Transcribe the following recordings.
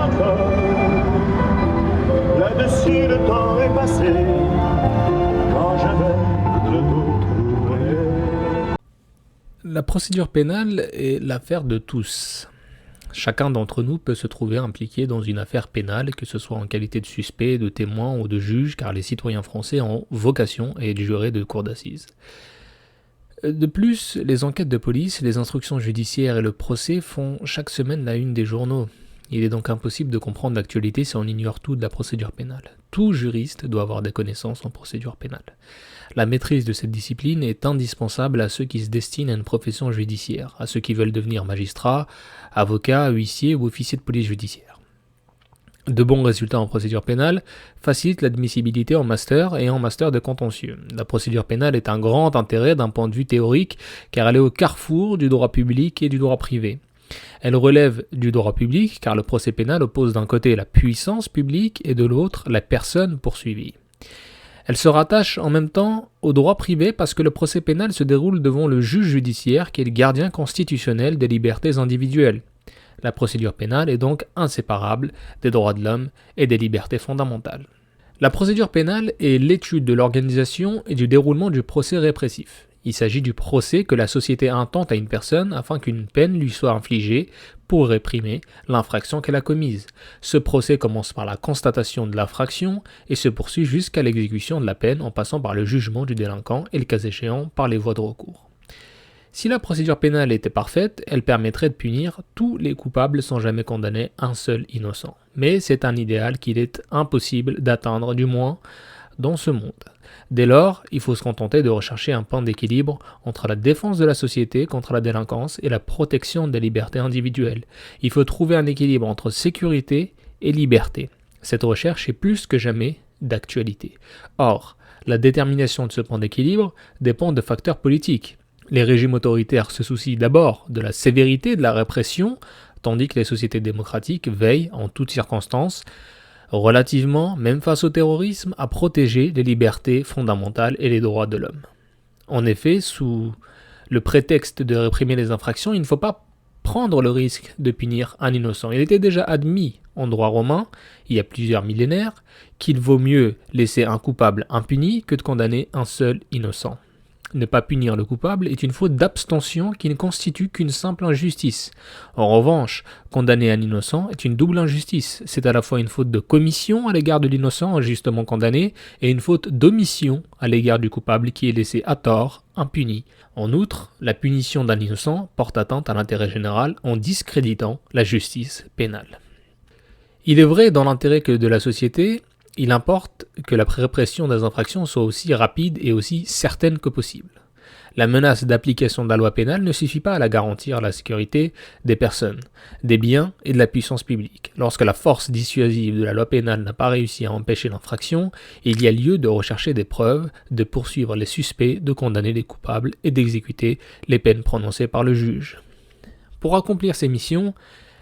encore. Là-dessus, le temps est passé. Quand je vais le retrouver. La procédure pénale est l'affaire de tous. Chacun d'entre nous peut se trouver impliqué dans une affaire pénale, que ce soit en qualité de suspect, de témoin ou de juge, car les citoyens français ont vocation à être jurés de cour d'assises. De plus, les enquêtes de police, les instructions judiciaires et le procès font chaque semaine la une des journaux. Il est donc impossible de comprendre l'actualité si on ignore tout de la procédure pénale. Tout juriste doit avoir des connaissances en procédure pénale. La maîtrise de cette discipline est indispensable à ceux qui se destinent à une profession judiciaire, à ceux qui veulent devenir magistrats, avocats, huissiers ou officiers de police judiciaire. De bons résultats en procédure pénale facilitent l'admissibilité en master et en master de contentieux. La procédure pénale est un grand intérêt d'un point de vue théorique car elle est au carrefour du droit public et du droit privé. Elle relève du droit public car le procès pénal oppose d'un côté la puissance publique et de l'autre la personne poursuivie. Elle se rattache en même temps au droit privé parce que le procès pénal se déroule devant le juge judiciaire qui est le gardien constitutionnel des libertés individuelles. La procédure pénale est donc inséparable des droits de l'homme et des libertés fondamentales. La procédure pénale est l'étude de l'organisation et du déroulement du procès répressif. Il s'agit du procès que la société intente à une personne afin qu'une peine lui soit infligée pour réprimer l'infraction qu'elle a commise. Ce procès commence par la constatation de l'infraction et se poursuit jusqu'à l'exécution de la peine en passant par le jugement du délinquant et le cas échéant par les voies de recours. Si la procédure pénale était parfaite, elle permettrait de punir tous les coupables sans jamais condamner un seul innocent. Mais c'est un idéal qu'il est impossible d'atteindre, du moins dans ce monde. Dès lors, il faut se contenter de rechercher un point d'équilibre entre la défense de la société contre la délinquance et la protection des libertés individuelles. Il faut trouver un équilibre entre sécurité et liberté. Cette recherche est plus que jamais d'actualité. Or, la détermination de ce point d'équilibre dépend de facteurs politiques. Les régimes autoritaires se soucient d'abord de la sévérité de la répression, tandis que les sociétés démocratiques veillent en toutes circonstances, relativement, même face au terrorisme, à protéger les libertés fondamentales et les droits de l'homme. En effet, sous le prétexte de réprimer les infractions, il ne faut pas prendre le risque de punir un innocent. Il était déjà admis en droit romain, il y a plusieurs millénaires, qu'il vaut mieux laisser un coupable impuni que de condamner un seul innocent. Ne pas punir le coupable est une faute d'abstention qui ne constitue qu'une simple injustice. En revanche, condamner un innocent est une double injustice. C'est à la fois une faute de commission à l'égard de l'innocent injustement condamné et une faute d'omission à l'égard du coupable qui est laissé à tort, impuni. En outre, la punition d'un innocent porte atteinte à l'intérêt général en discréditant la justice pénale. Il est vrai dans l'intérêt que de la société, il importe que la répression des infractions soit aussi rapide et aussi certaine que possible. La menace d'application de la loi pénale ne suffit pas à la garantir la sécurité des personnes, des biens et de la puissance publique. Lorsque la force dissuasive de la loi pénale n'a pas réussi à empêcher l'infraction, il y a lieu de rechercher des preuves, de poursuivre les suspects, de condamner les coupables et d'exécuter les peines prononcées par le juge. Pour accomplir ces missions,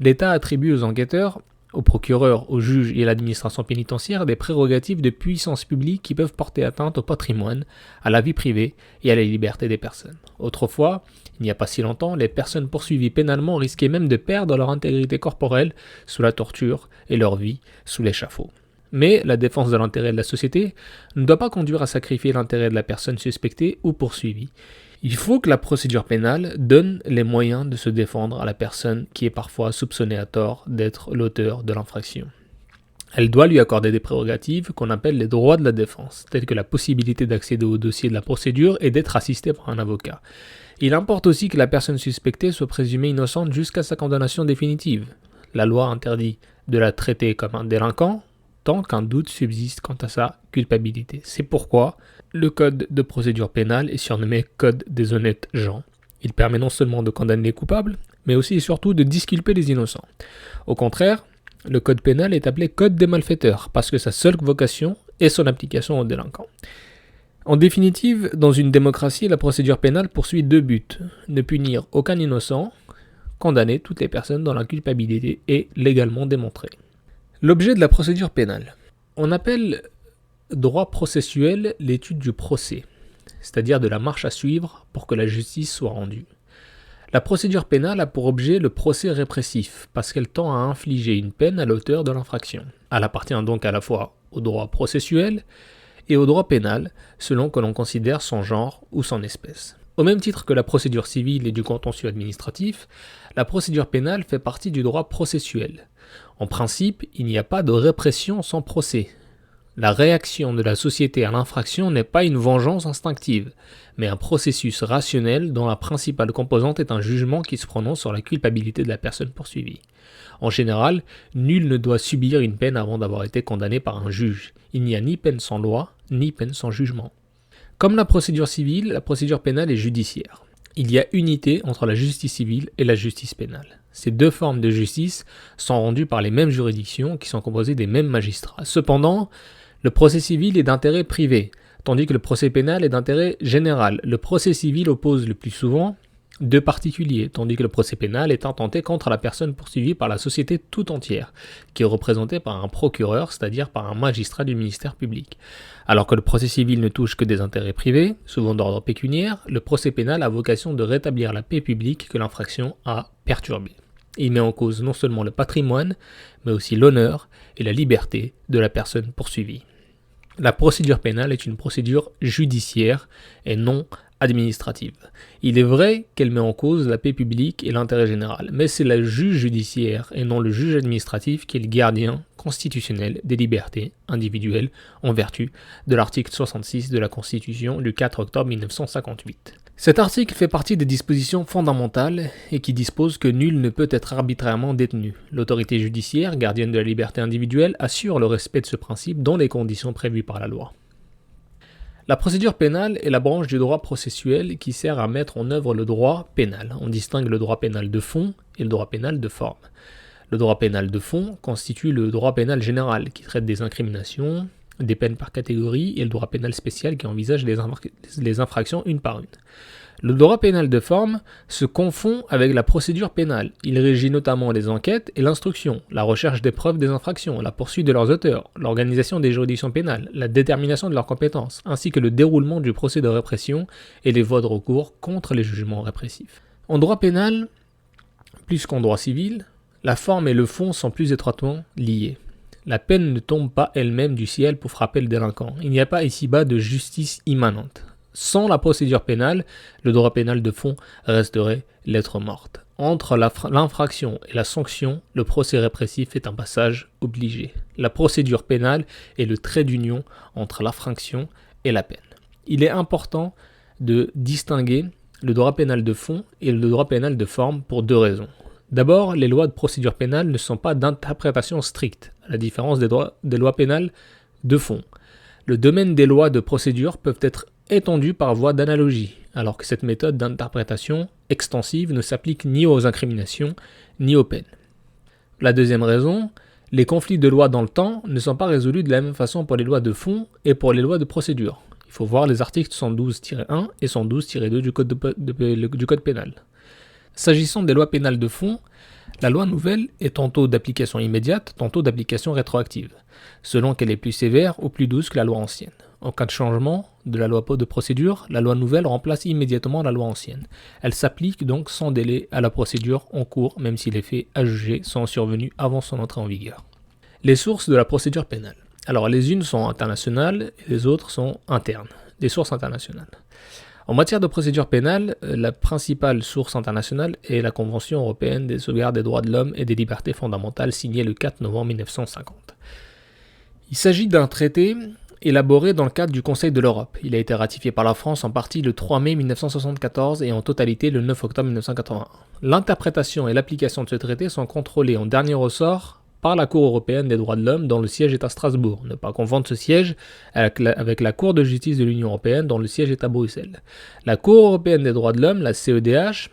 l'État attribue aux enquêteurs, aux procureurs, aux juges et à l'administration pénitentiaire des prérogatives de puissance publique qui peuvent porter atteinte au patrimoine, à la vie privée et à la liberté des personnes. Autrefois, il n'y a pas si longtemps, les personnes poursuivies pénalement risquaient même de perdre leur intégrité corporelle sous la torture et leur vie sous l'échafaud. Mais la défense de l'intérêt de la société ne doit pas conduire à sacrifier l'intérêt de la personne suspectée ou poursuivie. Il faut que la procédure pénale donne les moyens de se défendre à la personne qui est parfois soupçonnée à tort d'être l'auteur de l'infraction. Elle doit lui accorder des prérogatives qu'on appelle les droits de la défense, tels que la possibilité d'accéder au dossier de la procédure et d'être assisté par un avocat. Il importe aussi que la personne suspectée soit présumée innocente jusqu'à sa condamnation définitive. La loi interdit de la traiter comme un délinquant tant qu'un doute subsiste quant à sa culpabilité. C'est pourquoi le code de procédure pénale est surnommé Code des honnêtes gens. Il permet non seulement de condamner les coupables, mais aussi et surtout de disculper les innocents. Au contraire, le code pénal est appelé Code des malfaiteurs, parce que sa seule vocation est son application aux délinquants. En définitive, dans une démocratie, la procédure pénale poursuit deux buts. Ne punir aucun innocent, condamner toutes les personnes dont la culpabilité est légalement démontrée. L'objet de la procédure pénale. On appelle droit processuel l'étude du procès, c'est-à-dire de la marche à suivre pour que la justice soit rendue. La procédure pénale a pour objet le procès répressif, parce qu'elle tend à infliger une peine à l'auteur de l'infraction. Elle appartient donc à la fois au droit processuel et au droit pénal, selon que l'on considère son genre ou son espèce. Au même titre que la procédure civile et du contentieux administratif, la procédure pénale fait partie du droit processuel. En principe, il n'y a pas de répression sans procès. La réaction de la société à l'infraction n'est pas une vengeance instinctive, mais un processus rationnel dont la principale composante est un jugement qui se prononce sur la culpabilité de la personne poursuivie. En général, nul ne doit subir une peine avant d'avoir été condamné par un juge. Il n'y a ni peine sans loi, ni peine sans jugement. Comme la procédure civile, la procédure pénale est judiciaire. Il y a unité entre la justice civile et la justice pénale. Ces deux formes de justice sont rendues par les mêmes juridictions qui sont composées des mêmes magistrats. Cependant, le procès civil est d'intérêt privé, tandis que le procès pénal est d'intérêt général. Le procès civil oppose le plus souvent deux particuliers, tandis que le procès pénal est intenté contre la personne poursuivie par la société tout entière, qui est représentée par un procureur, c'est-à-dire par un magistrat du ministère public. Alors que le procès civil ne touche que des intérêts privés, souvent d'ordre pécuniaire, le procès pénal a vocation de rétablir la paix publique que l'infraction a perturbée. Il met en cause non seulement le patrimoine, mais aussi l'honneur et la liberté de la personne poursuivie. La procédure pénale est une procédure judiciaire et non administrative. Il est vrai qu'elle met en cause la paix publique et l'intérêt général, mais c'est le juge judiciaire et non le juge administratif qui est le gardien constitutionnel des libertés individuelles en vertu de l'article 66 de la Constitution du 4 octobre 1958. Cet article fait partie des dispositions fondamentales et qui dispose que nul ne peut être arbitrairement détenu. L'autorité judiciaire, gardienne de la liberté individuelle, assure le respect de ce principe dans les conditions prévues par la loi. La procédure pénale est la branche du droit processuel qui sert à mettre en œuvre le droit pénal. On distingue le droit pénal de fond et le droit pénal de forme. Le droit pénal de fond constitue le droit pénal général qui traite des incriminations, des peines par catégorie et le droit pénal spécial qui envisage les infractions une par une. Le droit pénal de forme se confond avec la procédure pénale. Il régit notamment les enquêtes et l'instruction, la recherche des preuves des infractions, la poursuite de leurs auteurs, l'organisation des juridictions pénales, la détermination de leurs compétences, ainsi que le déroulement du procès de répression et les voies de recours contre les jugements répressifs. En droit pénal, plus qu'en droit civil, la forme et le fond sont plus étroitement liés. La peine ne tombe pas elle-même du ciel pour frapper le délinquant. Il n'y a pas ici-bas de justice immanente. Sans la procédure pénale, le droit pénal de fond resterait lettre morte. Entre l'infraction et la sanction, le procès répressif est un passage obligé. La procédure pénale est le trait d'union entre l'infraction et la peine. Il est important de distinguer le droit pénal de fond et le droit pénal de forme pour deux raisons. D'abord, les lois de procédure pénale ne sont pas d'interprétation stricte, à la différence des lois pénales de fond. Le domaine des lois de procédure peuvent être étendus par voie d'analogie, alors que cette méthode d'interprétation extensive ne s'applique ni aux incriminations ni aux peines. La deuxième raison, les conflits de lois dans le temps ne sont pas résolus de la même façon pour les lois de fond et pour les lois de procédure. Il faut voir les articles 112-1 et 112-2 du code pénal. S'agissant des lois pénales de fond, la loi nouvelle est tantôt d'application immédiate, tantôt d'application rétroactive, selon qu'elle est plus sévère ou plus douce que la loi ancienne. En cas de changement de la loi de procédure, la loi nouvelle remplace immédiatement la loi ancienne. Elle s'applique donc sans délai à la procédure en cours, même si les faits à juger sont survenus avant son entrée en vigueur. Les sources de la procédure pénale. Alors les unes sont internationales et les autres sont internes. Des sources internationales. En matière de procédure pénale, la principale source internationale est la Convention européenne des sauvegardes des droits de l'homme et des libertés fondamentales signée le 4 novembre 1950. Il s'agit d'un traité élaboré dans le cadre du Conseil de l'Europe. Il a été ratifié par la France en partie le 3 mai 1974 et en totalité le 9 octobre 1981. L'interprétation et l'application de ce traité sont contrôlées en dernier ressort par la Cour européenne des droits de l'homme dont le siège est à Strasbourg. Ne pas confondre ce siège avec la Cour de justice de l'Union européenne dont le siège est à Bruxelles. La Cour européenne des droits de l'homme, la CEDH,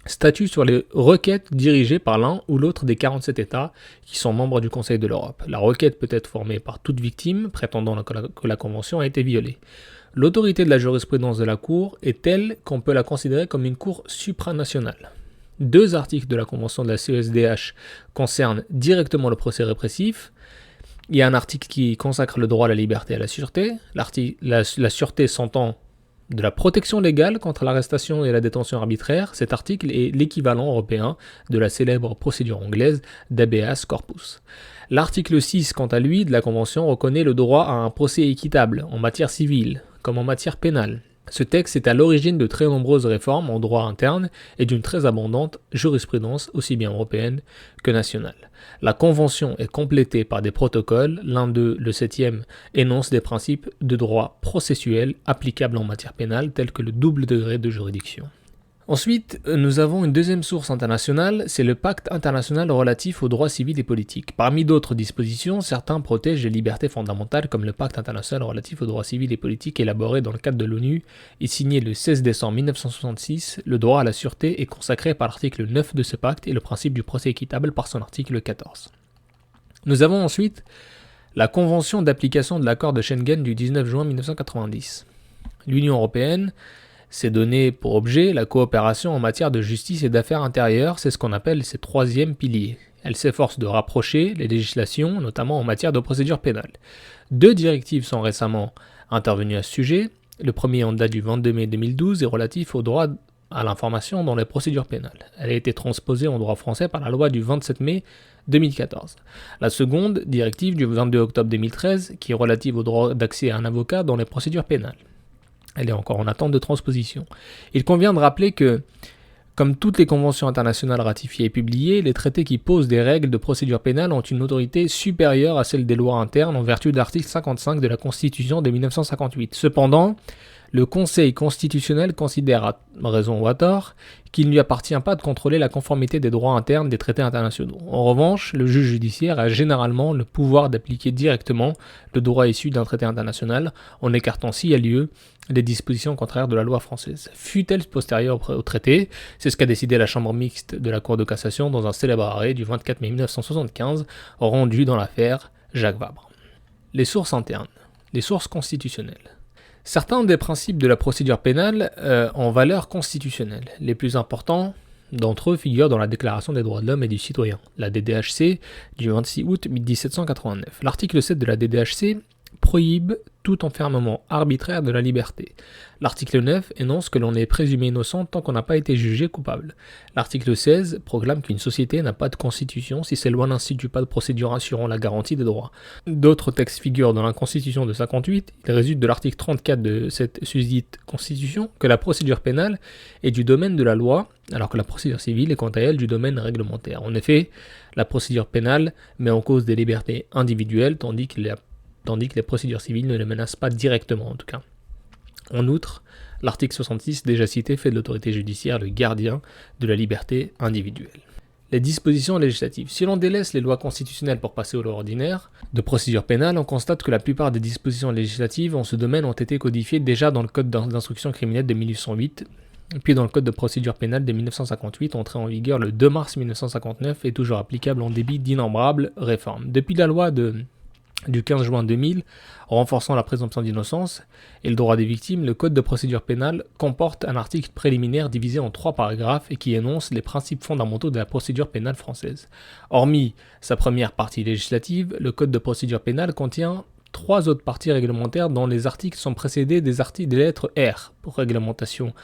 statue sur les requêtes dirigées par l'un ou l'autre des 47 États qui sont membres du Conseil de l'Europe. La requête peut être formée par toute victime prétendant que la Convention a été violée. L'autorité de la jurisprudence de la Cour est telle qu'on peut la considérer comme une Cour supranationale. 2 articles de la Convention de la CESDH concernent directement le procès répressif. Il y a un article qui consacre le droit à la liberté et à la sûreté. La sûreté s'entend de la protection légale contre l'arrestation et la détention arbitraire, cet article est l'équivalent européen de la célèbre procédure anglaise d'habeas corpus. L'article 6, quant à lui, de la Convention reconnaît le droit à un procès équitable en matière civile comme en matière pénale. Ce texte est à l'origine de très nombreuses réformes en droit interne et d'une très abondante jurisprudence aussi bien européenne que nationale. La Convention est complétée par des protocoles, l'un d'eux, le 7e, énonce des principes de droit processuel applicables en matière pénale tels que le double degré de juridiction. Ensuite, nous avons une deuxième source internationale, c'est le Pacte international relatif aux droits civils et politiques. Parmi d'autres dispositions, certains protègent les libertés fondamentales comme le Pacte international relatif aux droits civils et politiques élaboré dans le cadre de l'ONU et signé le 16 décembre 1966. Le droit à la sûreté est consacré par l'article 9 de ce pacte et le principe du procès équitable par son article 14. Nous avons ensuite la Convention d'application de l'accord de Schengen du 19 juin 1990. L'Union européenne s'est donné pour objet la coopération en matière de justice et d'affaires intérieures, c'est ce qu'on appelle ses troisièmes piliers. Elle s'efforce de rapprocher les législations, notamment en matière de procédure pénale. 2 directives sont récemment intervenues à ce sujet. Le premier en date du 22 mai 2012 est relatif au droit à l'information dans les procédures pénales. Elle a été transposée en droit français par la loi du 27 mai 2014. La seconde directive du 22 octobre 2013 qui est relative au droit d'accès à un avocat dans les procédures pénales. Elle est encore en attente de transposition. Il convient de rappeler que, comme toutes les conventions internationales ratifiées et publiées, les traités qui posent des règles de procédure pénale ont une autorité supérieure à celle des lois internes en vertu de l'article 55 de la Constitution de 1958. Cependant, le Conseil constitutionnel considère, à raison ou à tort, qu'il ne lui appartient pas de contrôler la conformité des droits internes des traités internationaux. En revanche, le juge judiciaire a généralement le pouvoir d'appliquer directement le droit issu d'un traité international, en écartant s'il y a lieu les dispositions contraires de la loi française. Fut-elle postérieure au traité, c'est ce qu'a décidé la chambre mixte de la Cour de cassation dans un célèbre arrêt du 24 mai 1975, rendu dans l'affaire Jacques Vabre. Les sources internes, les sources constitutionnelles. Certains des principes de la procédure pénale ont valeur constitutionnelle. Les plus importants d'entre eux figurent dans la Déclaration des droits de l'homme et du citoyen, la DDHC, du 26 août 1789. L'article 7 de la DDHC prohibe tout enfermement arbitraire de la liberté. L'article 9 énonce que l'on est présumé innocent tant qu'on n'a pas été jugé coupable. L'article 16 proclame qu'une société n'a pas de constitution si ses lois n'instituent pas de procédure assurant la garantie des droits. D'autres textes figurent dans la Constitution de 58. Il résulte de l'article 34 de cette susdite Constitution que la procédure pénale est du domaine de la loi, alors que la procédure civile est quant à elle du domaine réglementaire. En effet, la procédure pénale met en cause des libertés individuelles, tandis que les procédures civiles ne les menacent pas directement en tout cas. En outre, l'article 66 déjà cité fait de l'autorité judiciaire le gardien de la liberté individuelle. Les dispositions législatives. Si l'on délaisse les lois constitutionnelles pour passer aux lois ordinaires de procédure pénale, on constate que la plupart des dispositions législatives en ce domaine ont été codifiées déjà dans le Code d'instruction criminelle de 1808, puis dans le Code de procédure pénale de 1958, entré en vigueur le 2 mars 1959 et toujours applicable en débit d'innombrables réformes. Depuis la loi du 15 juin 2000, renforçant la présomption d'innocence et le droit des victimes, le Code de procédure pénale comporte un article préliminaire divisé en 3 paragraphes et qui énonce les principes fondamentaux de la procédure pénale française. Hormis sa première partie législative, le Code de procédure pénale contient 3 autres parties réglementaires dont les articles sont précédés des lettres R pour réglementation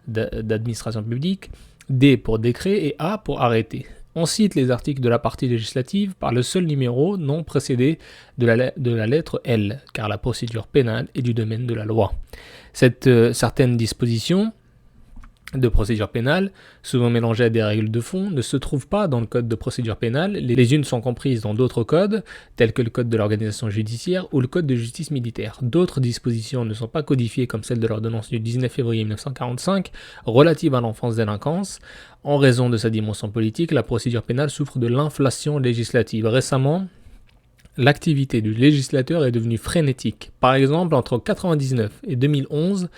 d'administration publique, D pour décret et A pour arrêté. On cite les articles de la partie législative par le seul numéro non précédé de la lettre L, car la procédure pénale est du domaine de la loi. Certaines dispositions de procédure pénale, souvent mélangées à des règles de fond, ne se trouvent pas dans le code de procédure pénale. Les unes sont comprises dans d'autres codes, tels que le code de l'organisation judiciaire ou le code de justice militaire. D'autres dispositions ne sont pas codifiées comme celle de l'ordonnance du 19 février 1945 relative à l'enfance-délinquance. En raison de sa dimension politique, la procédure pénale souffre de l'inflation législative. Récemment, l'activité du législateur est devenue frénétique. Par exemple, entre 1999 et 2011,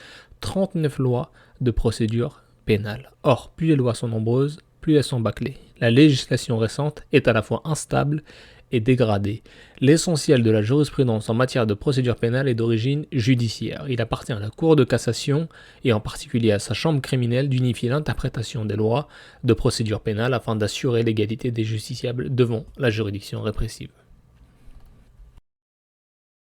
39 lois de procédure pénale. Or, plus les lois sont nombreuses, plus elles sont bâclées. La législation récente est à la fois instable et dégradée. L'essentiel de la jurisprudence en matière de procédure pénale est d'origine judiciaire. Il appartient à la Cour de cassation, et en particulier à sa chambre criminelle, d'unifier l'interprétation des lois de procédure pénale afin d'assurer l'égalité des justiciables devant la juridiction répressive.